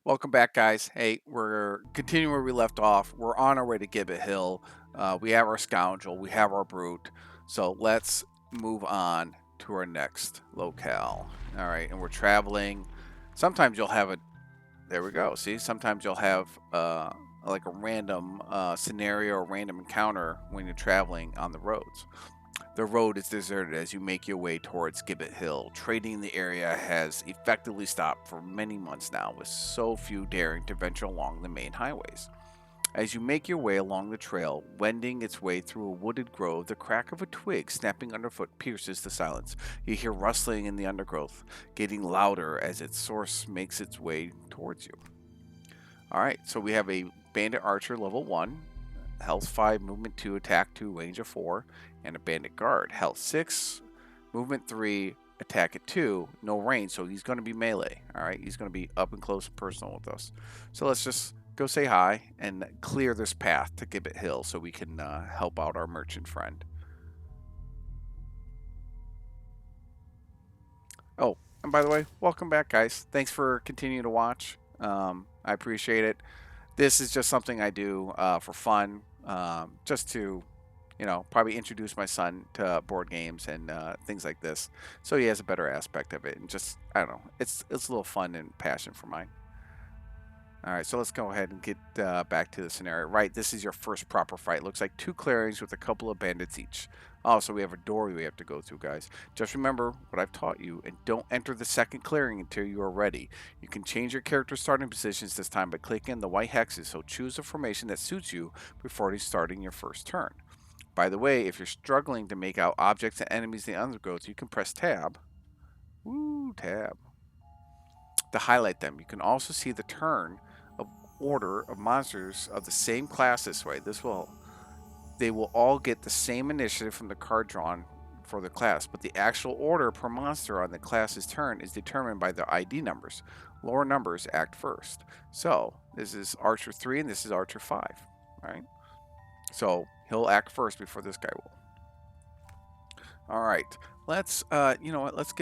Welcome back, guys. Hey, we're continuing where we left off. We're on our way to Gibbet Hill. We have our scoundrel, we have our brute. So let's move on to our next locale. All right, and we're traveling. Sometimes you'll have a. There we go. See, sometimes you'll have like a random scenario or random encounter when you're traveling on the roads. The road is deserted as you make your way towards Gibbet Hill. Trading in the area has effectively stopped for many months now, with so few daring to venture along the main highways. As you make your way along the trail, wending its way through a wooded grove, the crack of a twig snapping underfoot pierces the silence. You hear rustling in the undergrowth, getting louder as its source makes its way towards you. All right, so we have a Bandit Archer level 1, health 5, movement 2, attack 2, range of 4, and a Bandit Guard, health 6, movement 3, attack at 2, no range, so he's going to be melee. All right, he's going to be up and close and personal with us. So let's just go say hi and clear this path to Gibbet Hill so we can help out our merchant friend. Oh, and by the way, welcome back, guys. Thanks for continuing to watch. I appreciate it. This is just something I do for fun, just to, probably introduce my son to board games and things like this, so he has a better aspect of it. And just, I don't know, it's a little fun and passion for mine. All right, so let's go ahead and get back to the scenario. Right, this is your first proper fight. Looks like 2 clearings with a couple of bandits each. Oh, so we have a door we have to go through, guys. Just remember what I've taught you and don't enter the second clearing until you are ready. You can change your character's starting positions this time by clicking the white hexes, so choose a formation that suits you before starting your first turn. By the way, if you're struggling to make out objects and enemies in the undergrowth, you can press tab. Woo, tab. To highlight them. You can also see the turn of order of monsters of the same class this way. They will all get the same initiative from the card drawn for the class, but the actual order per monster on the class's turn is determined by their ID numbers. Lower numbers act first. So this is Archer 3 and this is Archer 5. Right? So he'll act first before this guy will. All right. Let's you know what, let's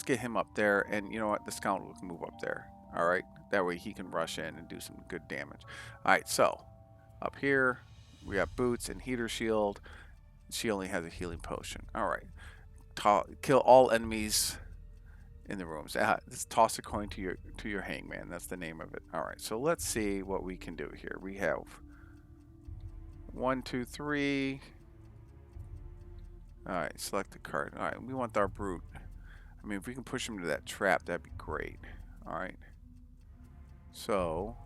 get him up there, and you know what, the scoundrel can move up there. All right. That way he can rush in and do some good damage. All right, so up here we got boots and heater shield. She only has a healing potion. All right. Kill all enemies in the rooms. Just toss a coin to your hangman. That's the name of it. All right. So let's see what we can do here. We have 1, 2, 3. All right. Select the card. All right. We want our brute. I mean, if we can push him to that trap, that'd be great. All right. So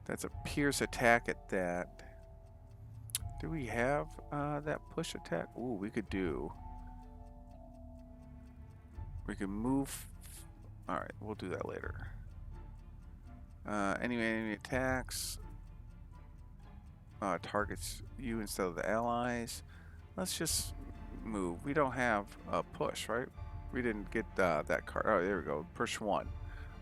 that's a pierce attack at that. Do we have that push attack? Ooh, we could do. We can move. All right, we'll do that later. Enemy attacks. Targets you instead of the allies. Let's just move. We don't have a push, right? We didn't get that card. Oh, there we go. Push 1.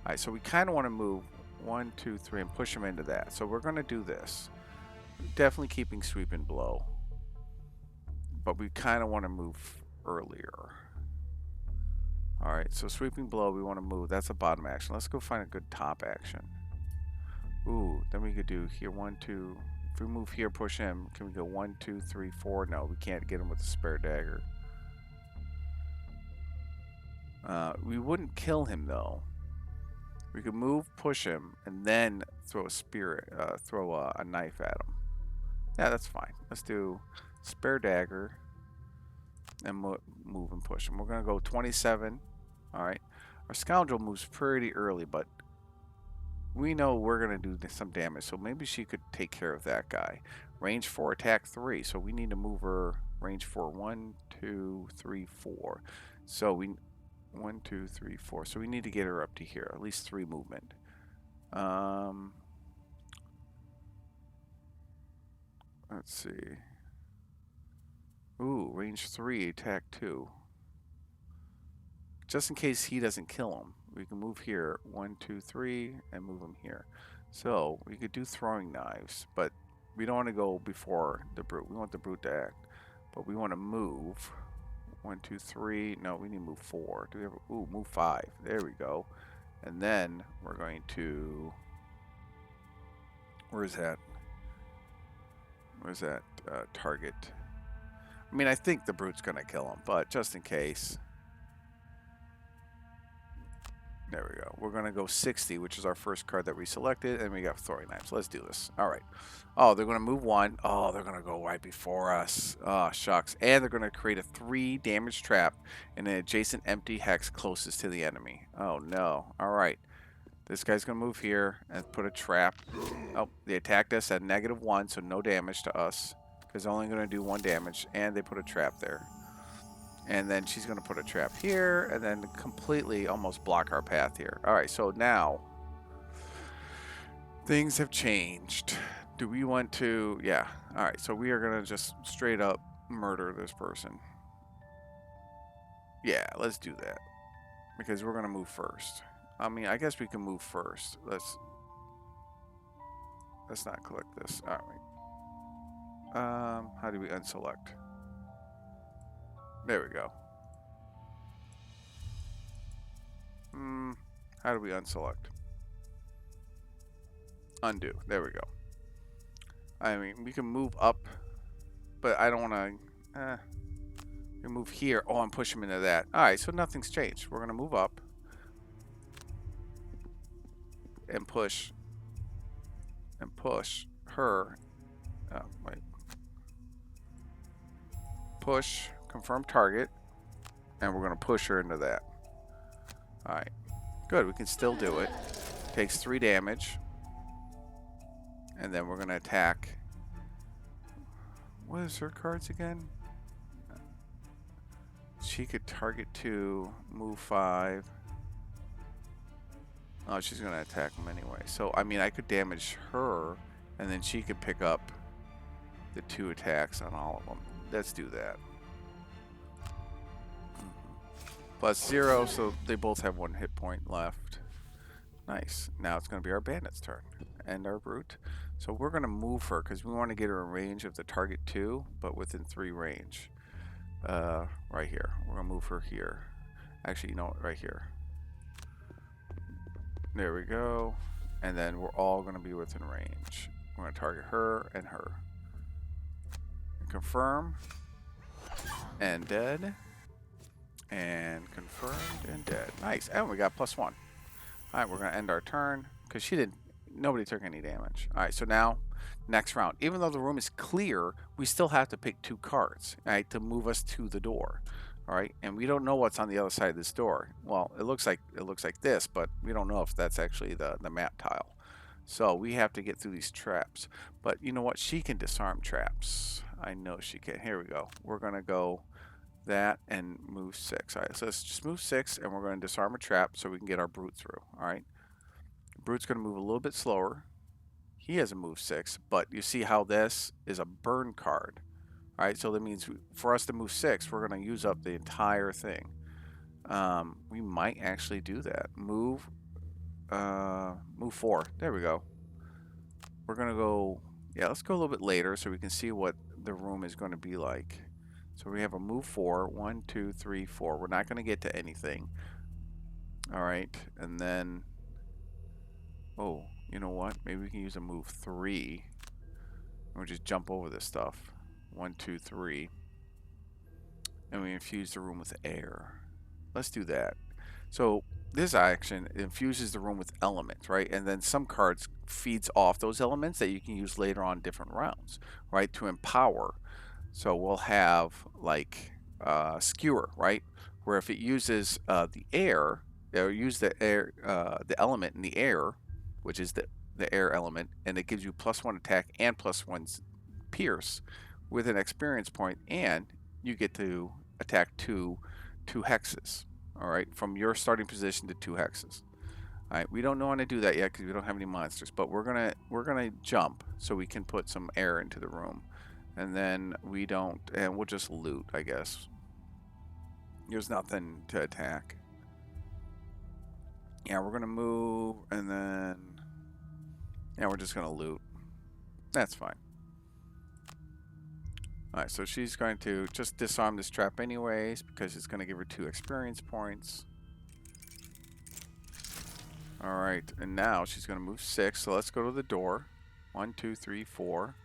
All right, so we kind of want to move 1, 2, 3 and push him into that. So we're going to do this. Definitely keeping sweep and blow. But we kind of want to move earlier. All right, so sweeping blow, we want to move. That's a bottom action. Let's go find a good top action. Ooh, then we could do here 1, 2. If we move here, push him. Can we go 1, 2, 3, 4? No, we can't get him with the spare dagger. We wouldn't kill him though. We could move, push him, and then throw a knife at him. Yeah, that's fine. Let's do spare dagger and move and push him. We're gonna go 27. All right. Our scoundrel moves pretty early, but we know we're gonna do some damage, so maybe she could take care of that guy. Range 4, attack 3. So we need to move her range 4. 1, 2, 3, 4. So we 1, 2, 3, 4. So we need to get her up to here, at least 3 movement. Let's see. Ooh, range 3, attack 2. Just in case he doesn't kill him, we can move here 1, 2, 3 and move him here. So we could do throwing knives, but we don't want to go before the brute. We want the brute to act, but we want to move 1, 2, 3. No, we need to move 4. Do we have? Ooh, move 5. There we go. And then we're going to... Where's that? Where's that target? I mean, I think the brute's going to kill him, but just in case. There we go. We're going to go 60, which is our first card that we selected, and we got throwing knives. Let's do this. All right. Oh, they're going to move one. Oh, they're going to go right before us. Oh, shucks. And they're going to create a 3 damage trap in an adjacent empty hex closest to the enemy. Oh, no. All right. This guy's going to move here and put a trap. Oh, they attacked us at -1, so no damage to us. Because they're only going to do 1 damage, and they put a trap there. And then she's going to put a trap here, and then completely almost block our path here. All right, so now things have changed. Do we want to... Yeah. All right, so we are going to just straight up murder this person. Yeah, let's do that. Because we're going to move first. I mean, I guess we can move first. Let's not click this. All right. How do we unselect? There we go. How do we unselect? Undo. There we go. I mean, we can move up, but I don't want to... move here. Oh, I'm pushing him into that. All right, so nothing's changed. We're going to move up and push her. Oh, wait. Push, confirm target, and we're going to push her into that. All right, good. We can still do it. Takes 3 damage, and then we're going to attack. What is her cards again? She could target 2, move 5. Oh, she's going to attack him anyway. So, I mean, I could damage her, and then she could pick up the 2 attacks on all of them. Let's do that. +0, so they both have 1 hit point left. Nice. Now it's going to be our bandit's turn. And our brute. So we're going to move her, because we want to get her in range of the target 2, but within 3 range. Right here. We're going to move her here. Actually, you know what? Right here. There we go. And then we're all going to be within range. We're going to target her and her. Confirm. And dead. And confirmed and dead. Nice. And we got +1. Alright, we're going to end our turn. Because nobody took any damage. Alright, so now, next round. Even though the room is clear, we still have to pick 2 cards, right, to move us to the door. Alright, and we don't know what's on the other side of this door. Well, it looks like this, but we don't know if that's actually the map tile. So we have to get through these traps. But you know what? She can disarm traps. I know she can. Here we go. We're going to go that and move 6. Alright, so let's just move 6, and we're going to disarm a trap so we can get our brute through. Alright. Brute's going to move a little bit slower. He has a move 6, but you see how this is a burn card. Alright, so that means for us to move 6, we're going to use up the entire thing. We might actually do that. Move 4. There we go. We're going to go... Yeah, let's go a little bit later so we can see what the room is going to be like. So we have a move 4. 1, 2, 3, 4. We're not going to get to anything. Alright, and then... Oh, you know what? Maybe we can use a move 3. And we'll just jump over this stuff. 1, 2, 3. And we infuse the room with air. Let's do that. So this action infuses the room with elements, right? And then some cards feeds off those elements that you can use later on different rounds, right? To empower. So we'll have like skewer, right? Where if it uses the air, or use the air, the element in the air, which is the air element, and it gives you +1 attack and +1 pierce with an experience point, and you get to attack two hexes. All right, from your starting position to 2 hexes. All right, we don't know how to do that yet because we don't have any monsters, but we're gonna jump so we can put some air into the room, and then we'll just loot, I guess. There's nothing to attack. Yeah, we're gonna move, and then yeah, we're just gonna loot. That's fine. Alright, so she's going to just disarm this trap anyways, because it's going to give her 2 experience points. All right, and now she's going to move 6. So let's go to the door. 1, 2, 3, 4.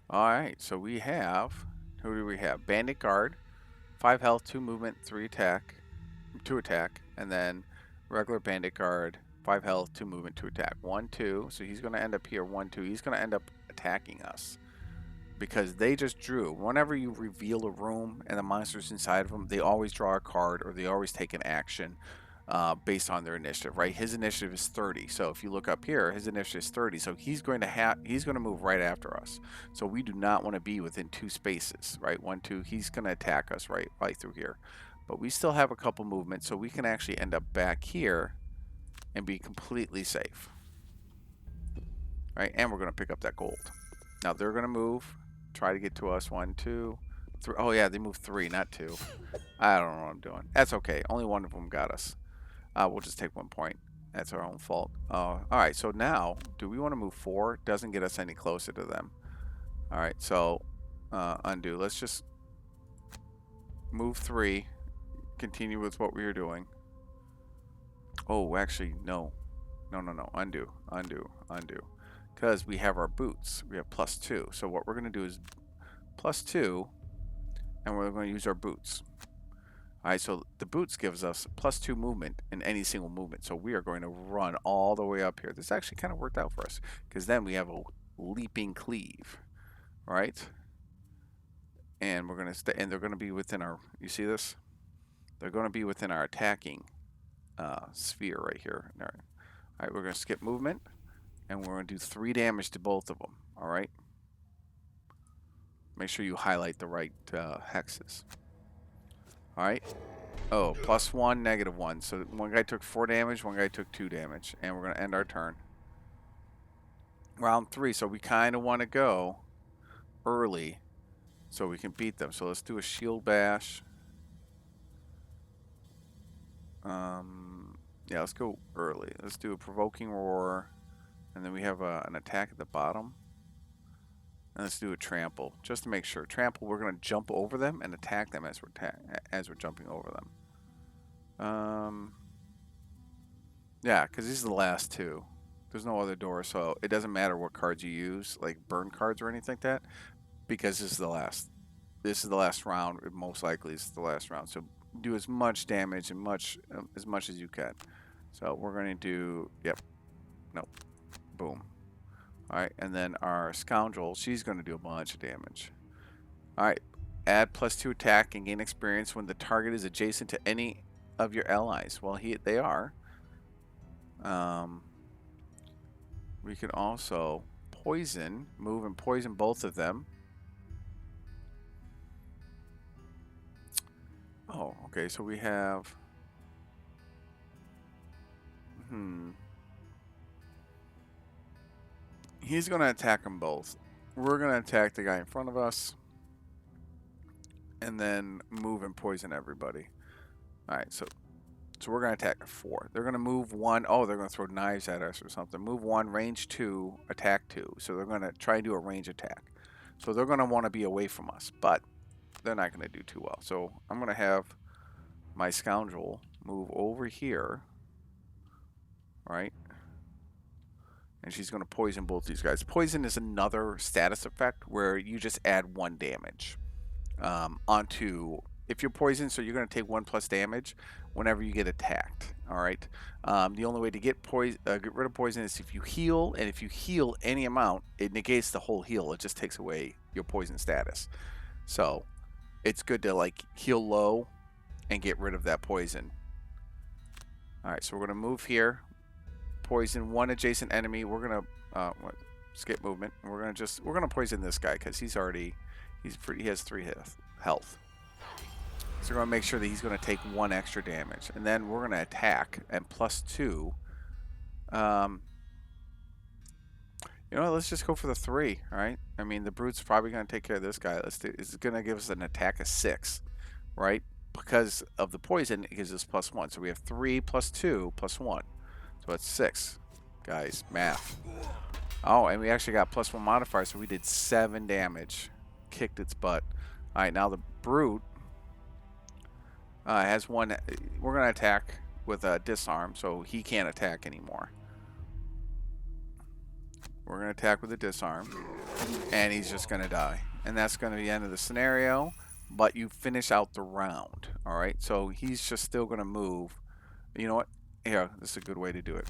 All right, so we have, who do we have? Bandit Guard, 5 health, 2 movement, 3 attack, 2 attack, and then regular Bandit Guard, 5 health, 2 movement, 2 attack. 1, 2. So he's going to end up here. 1, 2. He's going to end up attacking us because they just drew. Whenever you reveal a room and the monsters inside of them, they always draw a card or they always take an action based on their initiative, right? His initiative is 30. So if you look up here, his initiative is 30. So he's going to move right after us. So we do not want to be within 2 spaces, right? 1, 2. He's going to attack us right through here. But we still have a couple movements, so we can actually end up back here and be completely safe, right? And we're going to pick up that gold. Now they're going to move, try to get to us. 1, 2, 3. Oh yeah, they moved 3, not 2. I don't know what I'm doing. That's okay. Only one of them got us. We'll just take 1 point. That's our own fault. All right, so now, do we want to move 4? Doesn't get us any closer to them. All right, so undo. Let's just move 3. Continue with what we were doing. Oh, actually, no. No. Undo. Because we have our boots. We have +2. So what we're going to do is +2, and we're going to use our boots. Alright, so the boots gives us +2 movement in any single movement. So we are going to run all the way up here. This actually kind of worked out for us because then we have a leaping cleave, right? And we're going to stay, and they're going to be within our, you see this? They're going to be within our attacking sphere right here. Alright, we're going to skip movement, and we're going to do 3 damage to both of them, alright? Make sure you highlight the right hexes. Alright. Oh, +1, -1. So one guy took 4 damage, one guy took 2 damage. And we're going to end our turn. Round 3. So we kind of want to go early so we can beat them. So let's do a shield bash. Yeah, let's go early. Let's do a provoking roar. And then we have an attack at the bottom. And let's do a trample, just to make sure. Trample, we're going to jump over them and attack them as we're jumping over them. Yeah, because these are the last 2. There's no other door, so it doesn't matter what cards you use, like burn cards or anything like that, because this is the last. This is the last round. It most likely is the last round. So do as much damage and as much as you can. So we're going to do. Yep. Nope. Boom. Alright, and then our scoundrel, she's going to do a bunch of damage. Alright, add +2 attack and gain experience when the target is adjacent to any of your allies. Well, they are. We can also poison, move and poison both of them. Oh, okay, so we have... He's going to attack them both. We're going to attack the guy in front of us. And then move and poison everybody. Alright, so we're going to attack 4. They're going to move 1. Oh, they're going to throw knives at us or something. Move 1, range 2, attack 2. So they're going to try and do a range attack. So they're going to want to be away from us. But they're not going to do too well. So I'm going to have my scoundrel move over here. Right? And she's going to poison both these guys. Poison is another status effect where you just add 1 damage onto... If you're poisoned, so you're going to take 1+ damage whenever you get attacked. All right. The only way to get rid of poison is if you heal, and if you heal any amount, it negates the whole heal. It just takes away your poison status. So it's good to like heal low and get rid of that poison. All right. So we're going to move here. Poison 1 adjacent enemy. We're going to skip movement. And we're going to poison this guy because he has 3 health. So we're going to make sure that he's going to take 1 extra damage. And then we're going to attack and +2. You know, let's just go for the 3, all right? I mean, the Brute's probably going to take care of this guy. It's going to give us an attack of 6, right? Because of the poison, it gives us +1. So we have 3 + 2 + 1. So it's 6. Guys, math. Oh, and we actually got +1 modifier, so we did 7 damage. Kicked its butt. All right, now the Brute... has 1. We're going to attack with a disarm, so he can't attack anymore. We're going to attack with a disarm, and he's just going to die. And that's going to be the end of the scenario, but you finish out the round. All right, so he's just still going to move. You know what? Here, this is a good way to do it.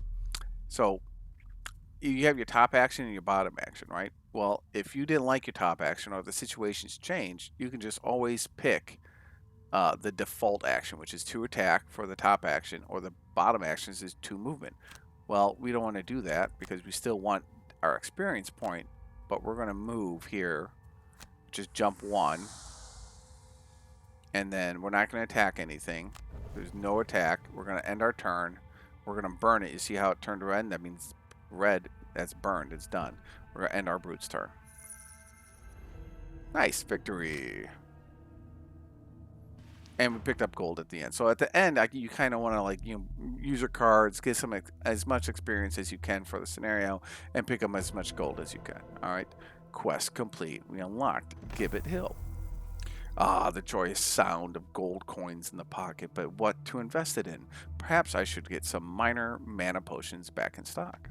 So you have your top action and your bottom action, right? Well, if you didn't like your top action or the situation's changed, you can just always pick the default action, which is 2 attack for the top action, or the bottom actions is 2 movement. Well, we don't want to do that because we still want our experience point, but we're going to move here, just jump 1, and then we're not going to attack anything. There's no attack. We're going to end our turn. We're going to burn it. You see how it turned red? That means red, that's burned. It's done. We're going to end our brute's turn. Nice victory. And we picked up gold at the end. So at the end, you kind of want to, like, use your cards, get some as much experience as you can for the scenario, and pick up as much gold as you can. All right, quest complete. We unlocked Gibbet Hill. Ah, the joyous sound of gold coins in the pocket, but what to invest it in? Perhaps I should get some minor mana potions back in stock.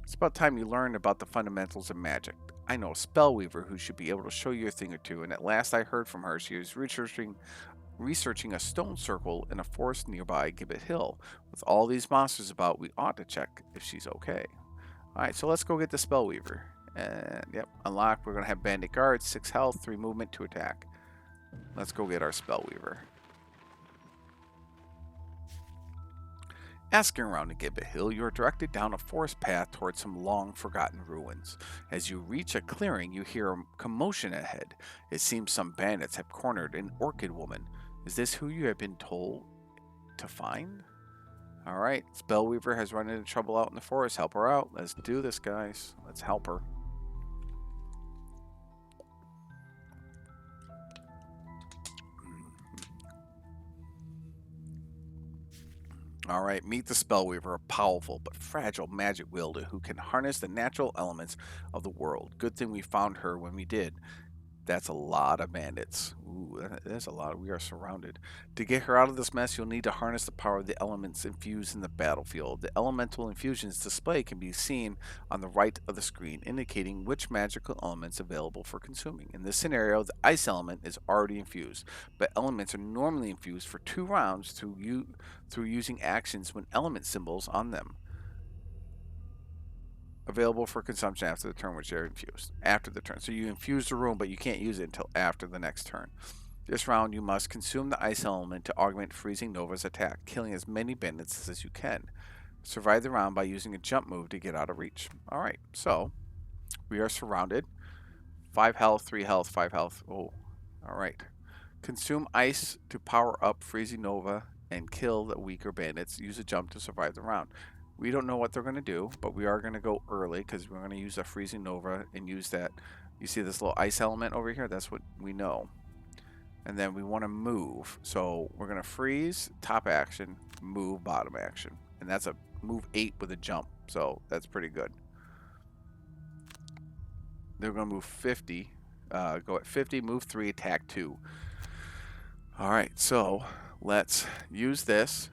It's about time you learned about the fundamentals of magic. I know a spellweaver who should be able to show you a thing or two, and at last I heard from her she was researching a stone circle in a forest nearby Gibbet Hill. With all these monsters about, we ought to check if she's okay. Alright, so let's go get the spellweaver. And yep, unlock. We're going to have bandit guard, 6 health, 3 movement, 2 attack. Let's go get our spellweaver. Asking around in Gibbet Hill, you are directed down a forest path towards some long-forgotten ruins. As you reach a clearing, you hear a commotion ahead. It seems some bandits have cornered an Orchid woman. Is this who you have been told to find? Alright, Spellweaver has run into trouble out in the forest. Help her out. Let's do this, guys. Let's help her. Alright, meet the Spellweaver, a powerful but fragile magic wielder who can harness the natural elements of the world. Good thing we found her when we did. That's a lot of bandits. Ooh, that's a lot. We are surrounded. To get her out of this mess, you'll need to harness the power of the elements infused in the battlefield. The elemental infusions display can be seen on the right of the screen, indicating which magical elements available for consuming. In this scenario, the ice element is already infused, but elements are normally infused for 2 rounds through using actions when element symbols on them. Available for consumption after the turn which they're infused. After the turn. So you infuse the room, but you can't use it until after the next turn. This round, you must consume the ice element to augment Freezing Nova's attack, killing as many bandits as you can. Survive the round by using a jump move to get out of reach. Alright, so we are surrounded. 5 health, 3 health, 5 health. Oh, alright. Consume ice to power up Freezing Nova and kill the weaker bandits. Use a jump to survive the round. We don't know what they're going to do, but we are going to go early because we're going to use a Freezing Nova and use that. You see this little ice element over here? That's what we know. And then we want to move. So we're going to freeze, top action, move, bottom action. And that's a move 8 with a jump. So that's pretty good. They're going to move 50. Go at 50, move 3, attack 2. Alright, so let's use this.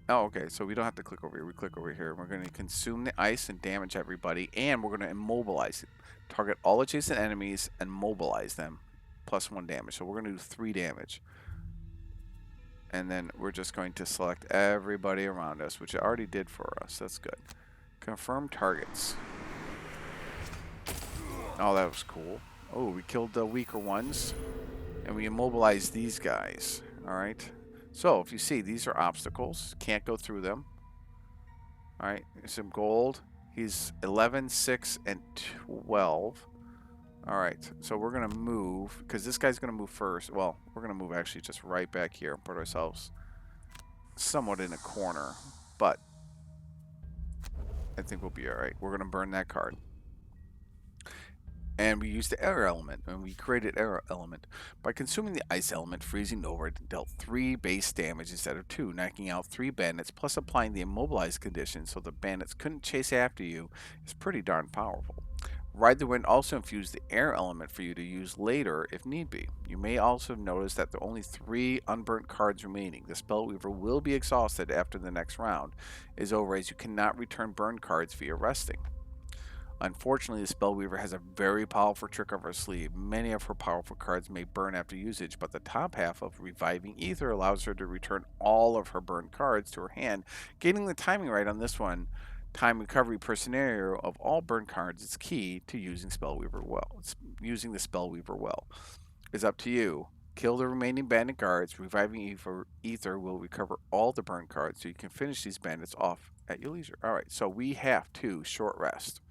Oh, okay, so we don't have to click over here. We click over here. We're going to consume the ice and damage everybody, and we're going to immobilize it. Target all adjacent enemies and mobilize them. Plus 1 damage. So we're going to do 3 damage. And then we're just going to select everybody around us, which it already did for us. That's good. Confirm targets. Oh, that was cool. Oh, we killed the weaker ones. And we immobilized these guys. Alright. So, if you see, these are obstacles. Can't go through them. Alright, some gold. He's 11, 6, and 12. Alright, so we're going to move, because this guy's going to move first. Well, we're going to move actually just right back here and put ourselves somewhat in a corner. But I think we'll be alright. We're going to burn that card. And we used the air element, and we created air element. By consuming the ice element, Freezing Nova dealt 3 base damage instead of 2, knocking out 3 bandits, plus applying the immobilized condition so the bandits couldn't chase after you is pretty darn powerful. Ride the Wind also infused the air element for you to use later if need be. You may also notice that there are only 3 unburnt cards remaining. The Spellweaver will be exhausted after the next round is over, as you cannot return burned cards via resting. Unfortunately, the Spellweaver has a very powerful trick up her sleeve. Many of her powerful cards may burn after usage, but the top half of Reviving Ether allows her to return all of her burned cards to her hand. Getting the timing right on this one, time recovery per scenario of all burned cards, is key to using Spellweaver well. Using the Spellweaver well is up to you. Kill the remaining bandit guards. Reviving Ether will recover all the burned cards, so you can finish these bandits off at your leisure. All right, so we have to short rest,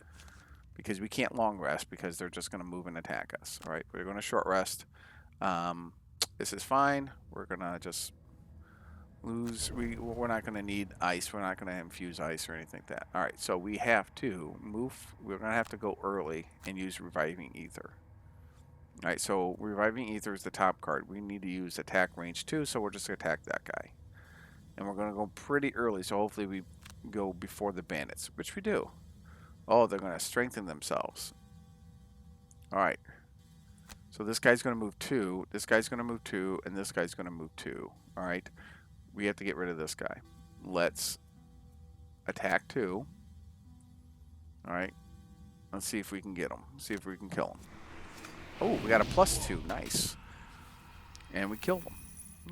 because we can't long rest because they're just going to move and attack us. All right, we're going to short rest. This is fine. We're going to just lose. We're not going to need ice. We're not going to infuse ice or anything like that. All right, so we have to move. We're going to have to go early and use Reviving Ether. All right, so Reviving Ether is the top card. We need to use attack range 2, so we're just going to attack that guy. And we're going to go pretty early, so hopefully we go before the bandits, which we do. Oh, they're going to strengthen themselves. All right. So this guy's going to move 2. This guy's going to move 2. And this guy's going to move 2. All right. We have to get rid of this guy. Let's attack 2. All right. Let's see if we can get him. See if we can kill him. Oh, we got a +2. Nice. And we killed him.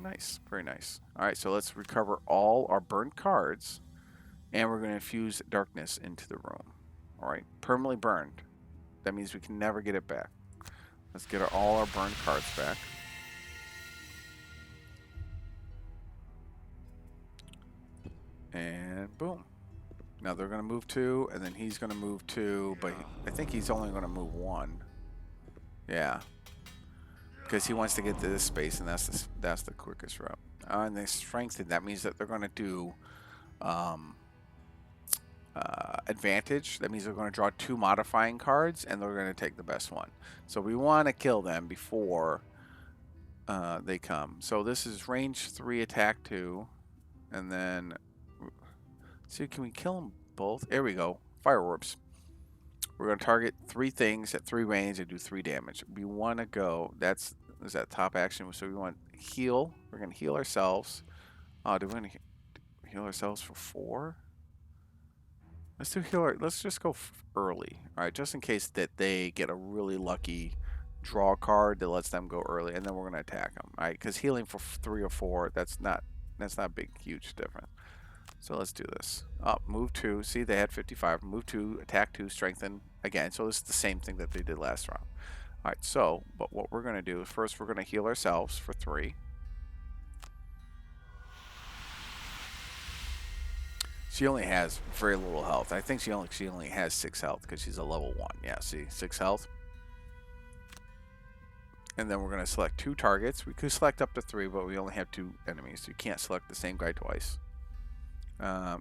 Nice. Very nice. All right. So let's recover all our burnt cards. And we're going to infuse darkness into the room. All right, permanently burned. That means we can never get it back. Let's get all our burned cards back. And boom. Now they're going to move 2, and then he's going to move 2, but I think he's only going to move 1. Yeah. Because he wants to get to this space, and that's the quickest route. And they strengthen. That means that they're going to do advantage. That means they're going to draw 2 modifying cards, and they're going to take the best one. So we want to kill them before they come. So this is range 3, attack 2, and then see, can we kill them both? There we go. Fire orbs. We're going to target 3 things at 3 range and do 3 damage. We want to go. Is that top action? So we want heal. We're going to heal ourselves. Do we want to heal ourselves for 4? Let's do healer. Let's just go early. All right, just in case that they get a really lucky draw card that lets them go early, and then we're going to attack them. All right, because healing for 3 or 4, that's not a big, huge difference. So let's do this. Move 2. See, they had 55. Move 2, attack 2, strengthen again. So this is the same thing that they did last round. All right. So, but what we're going to do is first we're going to heal ourselves for 3. She only has very little health. I think she only has 6 health because she's a level 1. Yeah, see, 6 health. And then we're going to select 2 targets. We could select up to 3, but we only have 2 enemies. So you can't select the same guy twice.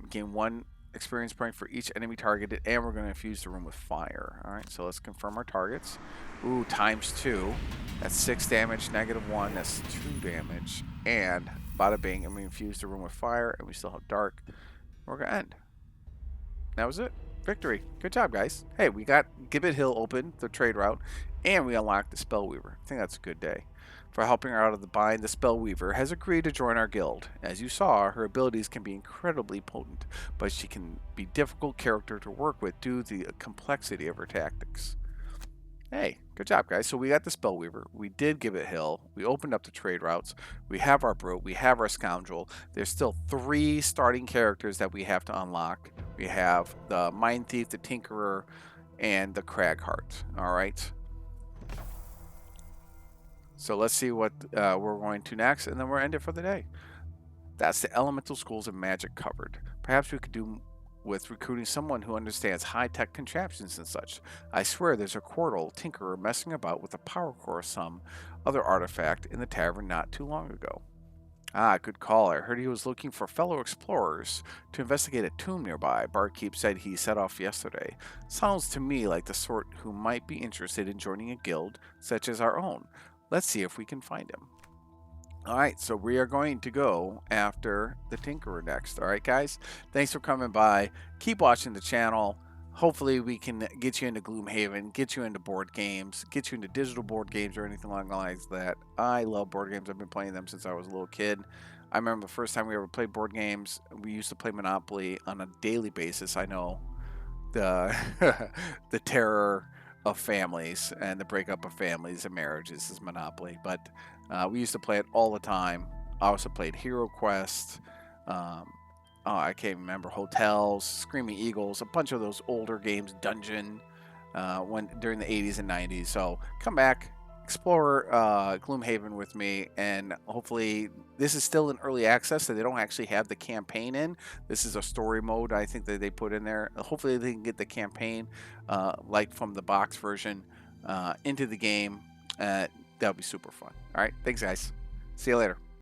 Gain 1 experience point for each enemy targeted, and we're going to infuse the room with fire. All right, so let's confirm our targets. Ooh, ×2. That's 6 damage, -1. That's 2 damage. And bada bing, and we infuse the room with fire, and we still have dark. We're going to end. That was it. Victory. Good job, guys. Hey, we got Gibbet Hill open, the trade route, and we unlocked the Spellweaver. I think that's a good day. For helping her out of the bind, the Spellweaver has agreed to join our guild. As you saw, her abilities can be incredibly potent, but she can be a difficult character to work with due to the complexity of her tactics. Hey, good job, guys. So we got the Spellweaver. We did Gibbet Hill. We opened up the trade routes. We have our Brute. We have our Scoundrel. There's still 3 starting characters that we have to unlock. We have the Mind Thief, the Tinkerer, and the Cragheart. All right. So let's see what we're going to next, and then we'll end it for the day. That's the Elemental Schools of Magic covered. Perhaps we could do with recruiting someone who understands high-tech contraptions and such. I swear there's a Quirtle tinkerer messing about with a power core or some other artifact in the tavern not too long ago. Ah, good call. I heard he was looking for fellow explorers to investigate a tomb nearby. Barkeep said he set off yesterday. Sounds to me like the sort who might be interested in joining a guild such as our own. Let's see if we can find him. Alright, so we are going to go after the Tinkerer next. Alright, guys? Thanks for coming by. Keep watching the channel. hopefully we can get you into Gloomhaven, get you into board games, get you into digital board games or anything along the lines of that. I love board games. I've been playing them since I was a little kid. I remember the first time we ever played board games, we used to play Monopoly on a daily basis. I know the the terror of families and the breakup of families and marriages is Monopoly, but we used to play it all the time. I also played Hero Quest. Um, I can't remember Hotels, Screaming Eagles, a bunch of those older games, Dungeon, when during the 80s and 90s. So come back, explore Gloomhaven with me, and hopefully this is still in early access, so they don't actually have the campaign in. This is a story mode I think that they put in there. Hopefully they can get the campaign, like from the box version, into the game. That'll be super fun. All right, thanks guys. See you later.